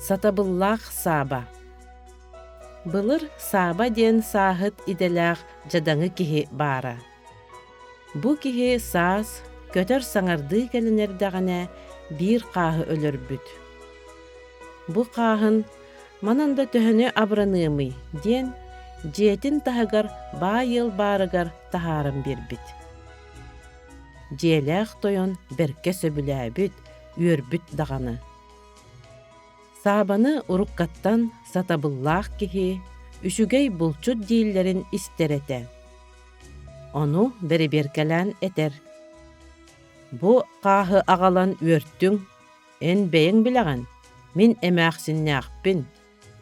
Satабыллах саба. Былыр саба ден саахыт иделээх жадаҥы киһи баара. Бу киһи саас көтөр саҥардыы кэлэнэрдэҕинэ биир хааһы өлөрбүт. Бу хааһын мананда төһөнү абыраныымый диэн дьиэтин таһыгар баа йыл баарыгар таһаарым биэрбит. Дьиэлээх тойон берке сөбүлээбүт, үөрбүт даҕаны. Саабаны уруккаттан сатабыллаах киһи үчүгэй булчут дииллэрин истерете. Ону бериберкэлэн этер. Бу хааһы аҕалан үөртүң, эн бэйэҥ билэҕин, мин эмээхсиннээхпин,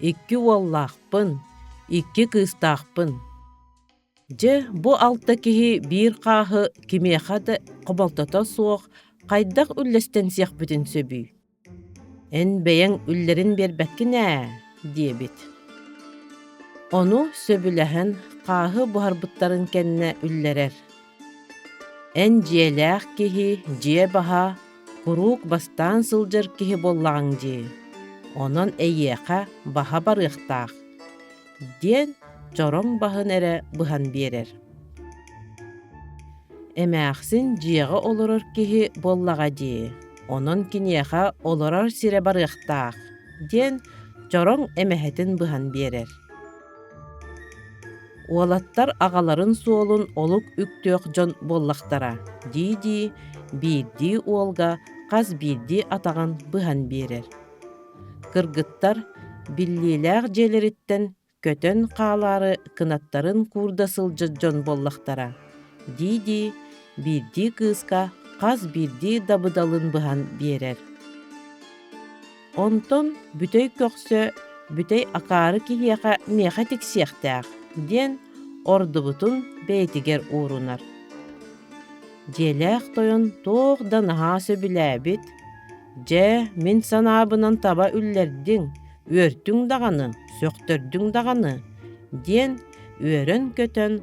икки уоллаахпын, икки кыыстаахпын. Дьэ бу алта киһи биир хааһы кимиэхэ да хомолтото суох хайдах үллэстэн сиэхбитин сөбүй. Эн бэйэҥ үллэрин биэрбэккин диэбит. Ону сөбүлэһэн хааһы буһарбыттарын кэннэ үллэрэр. Эн дьиэлээх киһи дьиэ баһа куруук бастаан сылдьар киһи боллаҕаҥ дии. Онон эйиэхэ баһа барыахтаах. Диэн чороҥ баһын эрэ быһан биэрэр. Эмээхсин дьиэҕэ олорор киһи боллаҕа дии. Онон киниэхэ олорор сире барыахтаах. Диэн чороҥ эмэһэтин быһан биэрэр. Уолаттар аҕаларын суолун олук үктүөх дьон боллахтара. Дии биирдии уолга хас биирдии атаҕын быһан биэрэр. Кыргыттар биллиилээх дьиэлэриттэн көтөн хаалаары кынаттарын куурда сылдьа дьон боллахтара. Дии биирдии кыыска хас биирдии дабыдалын быһан биэрэр. Онтон бүтэй көхсө бүтэй акаары киһиэхэ миэхэ тиксиэхтээх диэн ордубутун бэйэтигэр уурунар. Дьиэлээх тойон туох да наһаа сөбүлээбит. Дьэ мин санаабынан таба үллэрдиҥ, үөртүҥ даҕаны, сөхтөрдүҥ даҕаны диэн үөрөн көтөн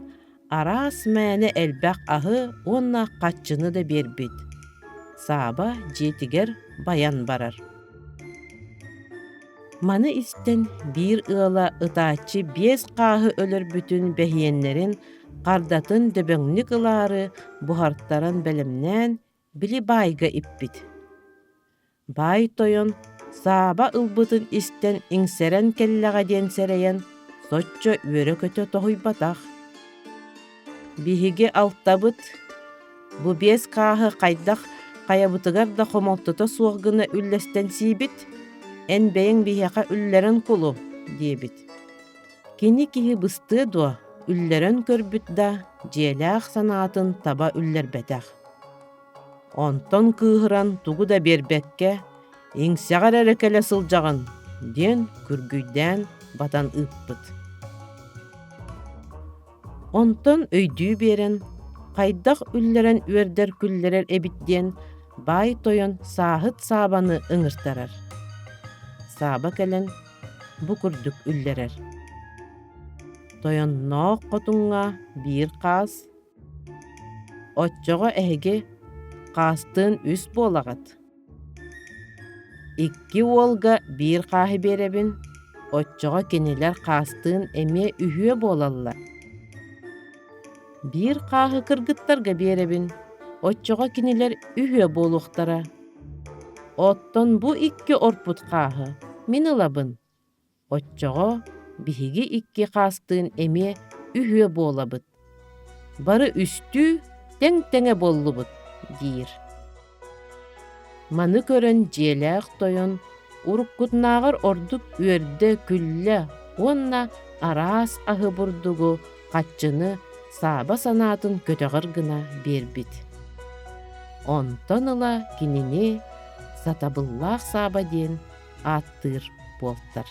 араас мээнэ элбэх аһы уонна хаччыны да биэрбит. Сааба дьиэтигэр баян барар. Маны истэн биир ыала ытааччы 5 хааһы өлөрбүтүн бэһиэннэрин хардатын дөбөҥнүк ылаары буһартаран бэлэмнээн били баайга иппит. Баай тойон сааба ылбытын истэн иҥсэрэн келлэҕэ диэн сэрэйэн соччо үөрэ көтө тоһуйбатах. Биһиги алтабыт, бу 5 хааһы хайдах хайабытыгар да хомолтото суох гына үллэстэн сиибит, эн бэйэҥ биһиэхэ үллэрэн кулу диэбит. Кини киһи быстыы дуо үллэрэн көрбүт да дьиэлээх санаатын таба үллэрбэтэх. Онтон кыыһыран тугу да биэрбэккэ иҥсэҕэр эрекэлэ сылдьаҕын диэн күргүйдээн батан ыыппыт. Онтон өйдүү биэрэн хайдах үллэрэн үөрдэр күллэрэр эбит диэн баай тойон сааһыт саабаны ыҥыртарар. Сааба кэлэн бу курдук үллэрэр. Тойон ноох хотуҥҥа биир хаас, оччоҕо эһиги хаастыын үс буолагат. 2 уолга биир хааһы биэрэбин, оччоҕо кинилэр хаастыын эмиэ үһүө буолаллар. Биир хааһы кыргыттарга биэрэбин, оччоҕо кинилэр үһүө буолуохтара. Оттон бу 2 орпут хааһы мин ылабын. Оччоҕо биһиги 2 хаастыын эмиэ үһүө буолабыт. Бары үстүү тең-теҥэ боллубут диир. Маны көрөн дьиэлээх тойон уруккутнааҕар ордук үөрдэ күллэ уонна араас аһы бурдугу хаччыны сааба санаатын көтөҕөр гына биэрбит. Онтон ыла кинини сатабыллаах сааба диэн ааттыыр буолтар.